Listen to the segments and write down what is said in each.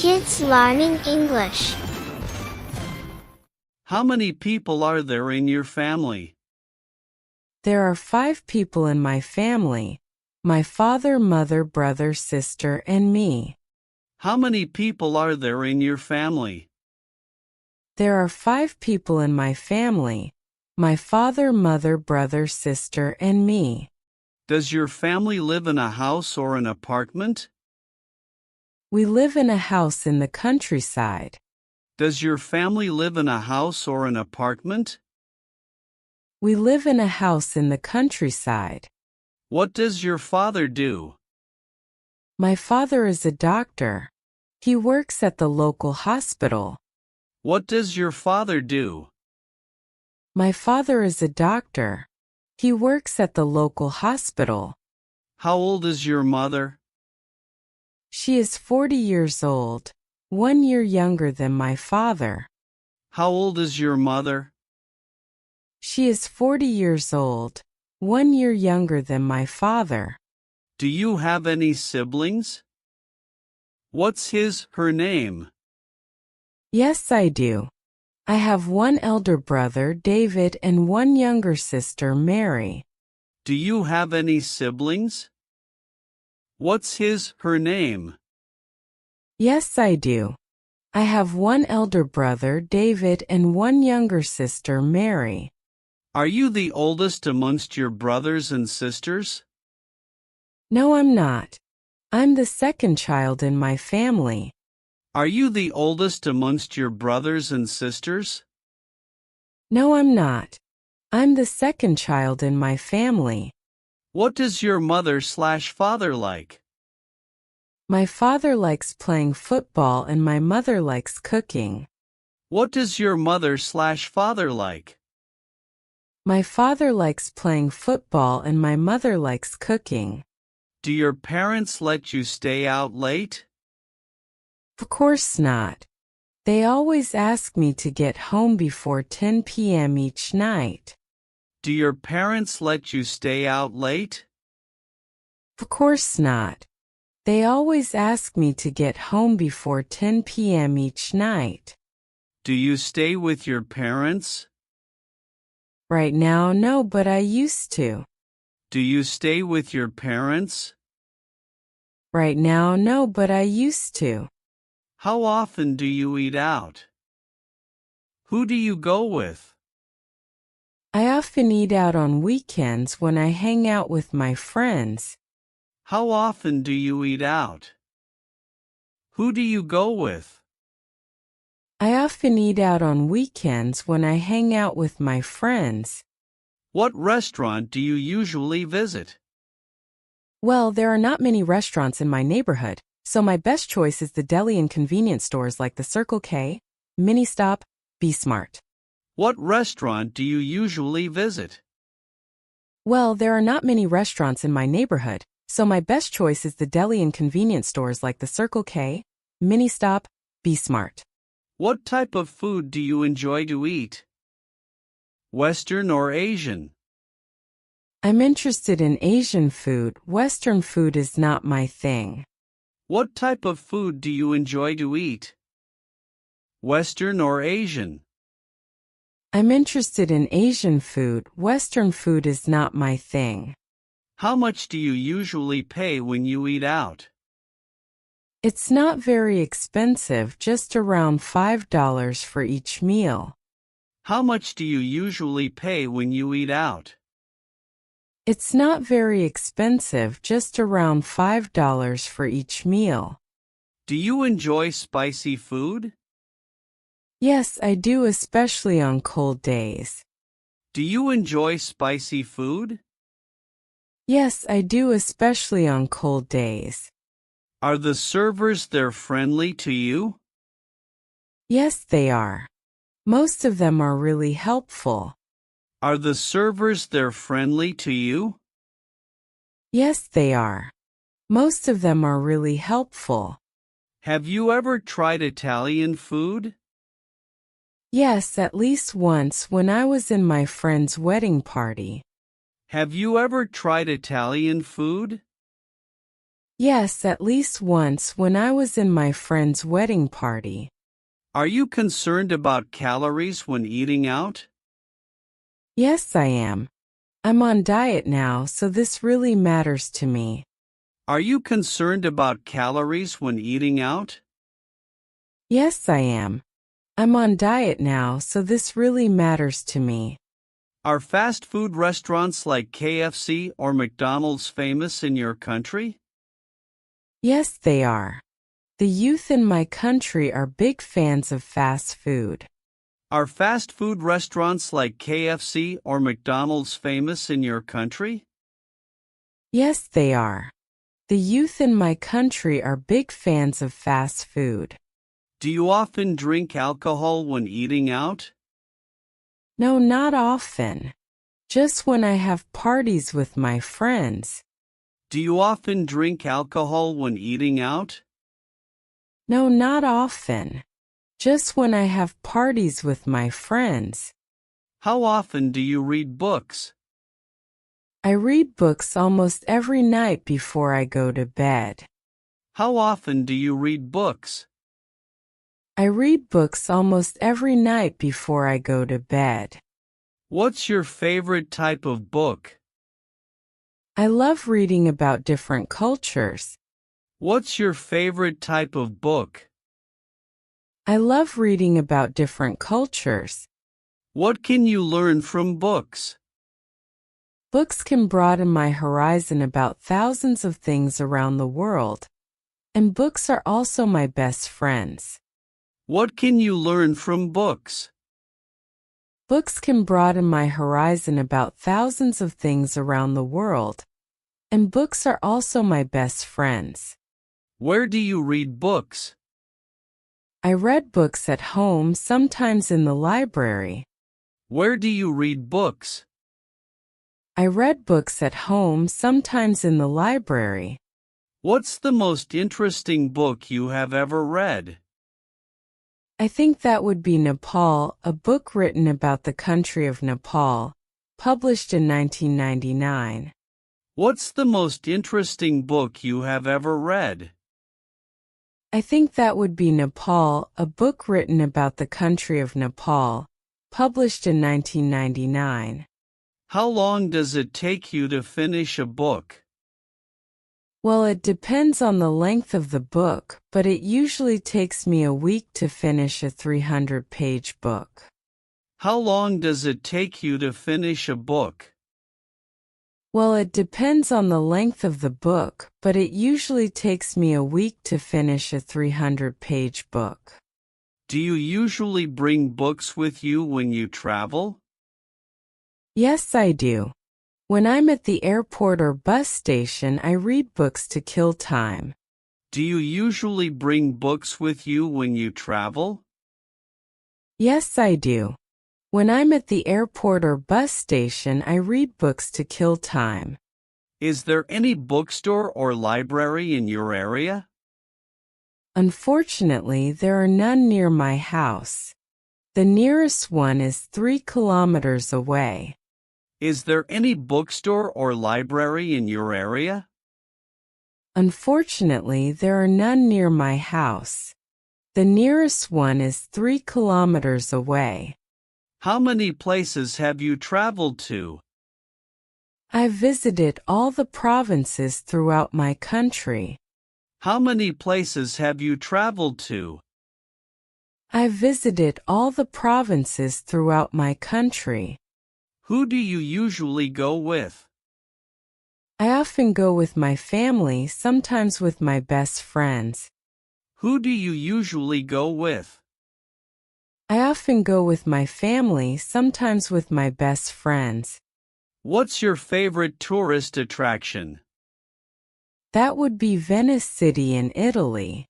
Kids learning English. How many people are there in your family? There are 5 people in my family. My father, mother, brother, sister, and me. How many people are there in your family? There are 5 people in my family. My father, mother, brother, sister, and me. Does your family live in a house or an apartment? We live in a house in the countryside. Does your family live in a house or an apartment? We live in a house in the countryside. What does your father do? My father is a doctor. He works at the local hospital. What does your father do? My father is a doctor. He works at the local hospital. How old is your mother? She is 40 years old, 1 year younger than my father. How old is your mother? She is 40 years old, 1 year younger than my father. Do you have any siblings? What's her name? Yes, I do. I have 1 elder brother, David, and 1 younger sister, Mary. Do you have any siblings? What's her name? Yes, I do. I have 1 elder brother, David, and 1 younger sister, Mary. Are you the oldest amongst your brothers and sisters? No, I'm not. I'm the second child in my family. Are you the oldest amongst your brothers and sisters? No, I'm not. I'm the second child in my family. What does your mother/father like? My father likes playing football and my mother likes cooking. What does your mother/father like? My father likes playing football and my mother likes cooking. Do your parents let you stay out late? Of course not. They always ask me to get home before 10 p.m. each night. Do your parents let you stay out late? Of course not. They always ask me to get home before 10 p.m. each night. Do you stay with your parents? Right now, no, but I used to. Do you stay with your parents? Right now, no, but I used to. How often do you eat out? Who do you go with? I often eat out on weekends when I hang out with my friends. How often do you eat out? Who do you go with? I often eat out on weekends when I hang out with my friends. What restaurant do you usually visit? Well, there are not many restaurants in my neighborhood, so my best choice is the deli and convenience stores like the Circle K, Mini Stop, Be Smart. What restaurant do you usually visit? Well, there are not many restaurants in my neighborhood, so my best choice is the deli and convenience stores like the Circle K, Mini Stop, Be Smart. What type of food do you enjoy to eat? Western or Asian? I'm interested in Asian food. Western food is not my thing. What type of food do you enjoy to eat? Western or Asian? I'm interested in Asian food. Western food is not my thing. How much do you usually pay when you eat out? It's not very expensive, just around $5 for each meal. How much do you usually pay when you eat out? It's not very expensive, just around $5 for each meal. Do you enjoy spicy food? Yes, I do, especially on cold days. Do you enjoy spicy food? Yes, I do, especially on cold days. Are the servers there friendly to you? Yes, they are. Most of them are really helpful. Are the servers there friendly to you? Yes, they are. Most of them are really helpful. Have you ever tried Italian food? Yes, at least once when I was in my friend's wedding party. Have you ever tried Italian food? Yes, at least once when I was in my friend's wedding party. Are you concerned about calories when eating out? Yes, I am. I'm on diet now, so this really matters to me. Are you concerned about calories when eating out? Yes, I am. I'm on diet now, so this really matters to me. Are fast food restaurants like KFC or McDonald's famous in your country? Yes, they are. The youth in my country are big fans of fast food. Are fast food restaurants like KFC or McDonald's famous in your country? Yes, they are. The youth in my country are big fans of fast food. Do you often drink alcohol when eating out? No, not often. Just when I have parties with my friends. Do you often drink alcohol when eating out? No, not often. Just when I have parties with my friends. How often do you read books? I read books almost every night before I go to bed. How often do you read books? I read books almost every night before I go to bed. What's your favorite type of book? I love reading about different cultures. What's your favorite type of book? I love reading about different cultures. What can you learn from books? Books can broaden my horizon about thousands of things around the world. And books are also my best friends. What can you learn from books? Books can broaden my horizon about thousands of things around the world. And books are also my best friends. Where do you read books? I read books at home, sometimes in the library. Where do you read books? I read books at home, sometimes in the library. What's the most interesting book you have ever read? I think that would be Nepal, a book written about the country of Nepal, published in 1999. What's the most interesting book you have ever read? I think that would be Nepal, a book written about the country of Nepal, published in 1999. How long does it take you to finish a book? Well, it depends on the length of the book, but it usually takes me a week to finish a 300-page book. How long does it take you to finish a book? Well, it depends on the length of the book, but it usually takes me a week to finish a 300-page book. Do you usually bring books with you when you travel? Yes, I do. When I'm at the airport or bus station, I read books to kill time. Do you usually bring books with you when you travel? Yes, I do. When I'm at the airport or bus station, I read books to kill time. Is there any bookstore or library in your area? Unfortunately, there are none near my house. The nearest one is 3 kilometers away. Is there any bookstore or library in your area? Unfortunately, there are none near my house. The nearest one is 3 kilometers away. How many places have you traveled to? I've visited all the provinces throughout my country. How many places have you traveled to? I've visited all the provinces throughout my country. Who do you usually go with? I often go with my family, sometimes with my best friends. Who do you usually go with? I often go with my family, sometimes with my best friends. What's your favorite tourist attraction? That would be Venice City in Italy.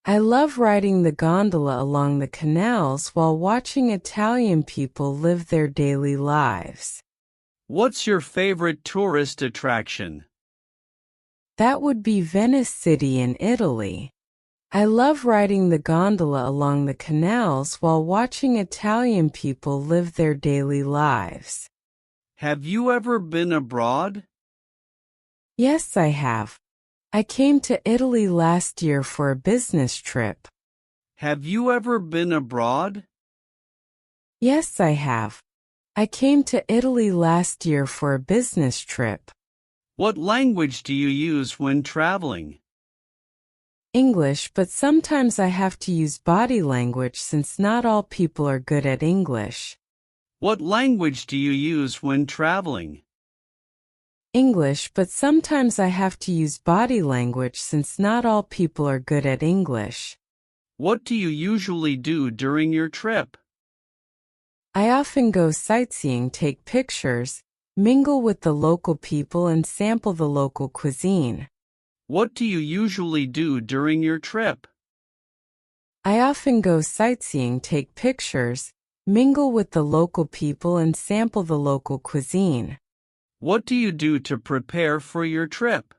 I love riding the gondola along the canals while watching Italian people live their daily lives. What's your favorite tourist attraction? That would be Venice City in Italy. I love riding the gondola along the canals while watching Italian people live their daily lives. Have you ever been abroad? Yes, I have. I came to Italy last year for a business trip. Have you ever been abroad? Yes, I have. I came to Italy last year for a business trip. What language do you use when traveling? English, but sometimes I have to use body language since not all people are good at English. What language do you use when traveling? English, but sometimes I have to use body language since not all people are good at English. What do you usually do during your trip? I often go sightseeing, take pictures, mingle with the local people and sample the local cuisine. What do you usually do during your trip? I often go sightseeing, take pictures, mingle with the local people and sample the local cuisine. What do you do to prepare for your trip?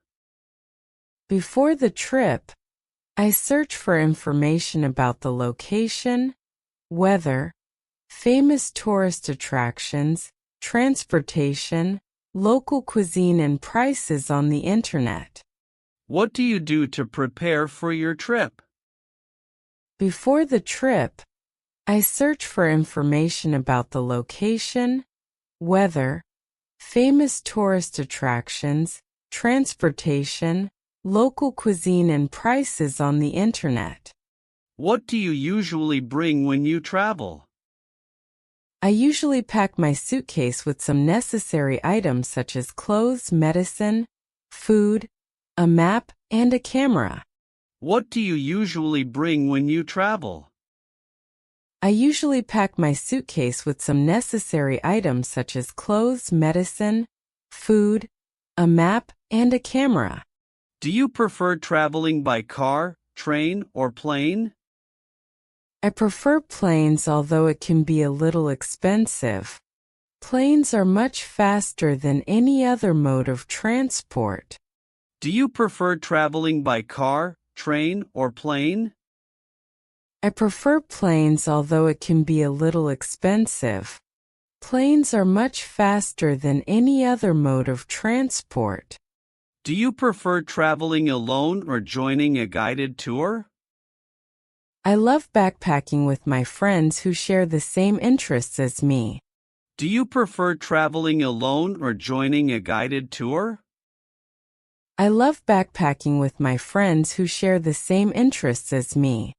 Before the trip, I search for information about the location, weather, famous tourist attractions, transportation, local cuisine and prices on the internet. What do you do to prepare for your trip? Before the trip, I search for information about the location, weather, famous tourist attractions, transportation, local cuisine and prices on the internet. What do you usually bring when you travel? I usually pack my suitcase with some necessary items such as clothes, medicine, food, a map, and a camera. What do you usually bring when you travel? I usually pack my suitcase with some necessary items such as clothes, medicine, food, a map, and a camera. Do you prefer traveling by car, train, or plane? I prefer planes, although it can be a little expensive. Planes are much faster than any other mode of transport. Do you prefer traveling by car, train, or plane? I prefer planes, although it can be a little expensive. Planes are much faster than any other mode of transport. Do you prefer traveling alone or joining a guided tour? I love backpacking with my friends who share the same interests as me. Do you prefer traveling alone or joining a guided tour? I love backpacking with my friends who share the same interests as me.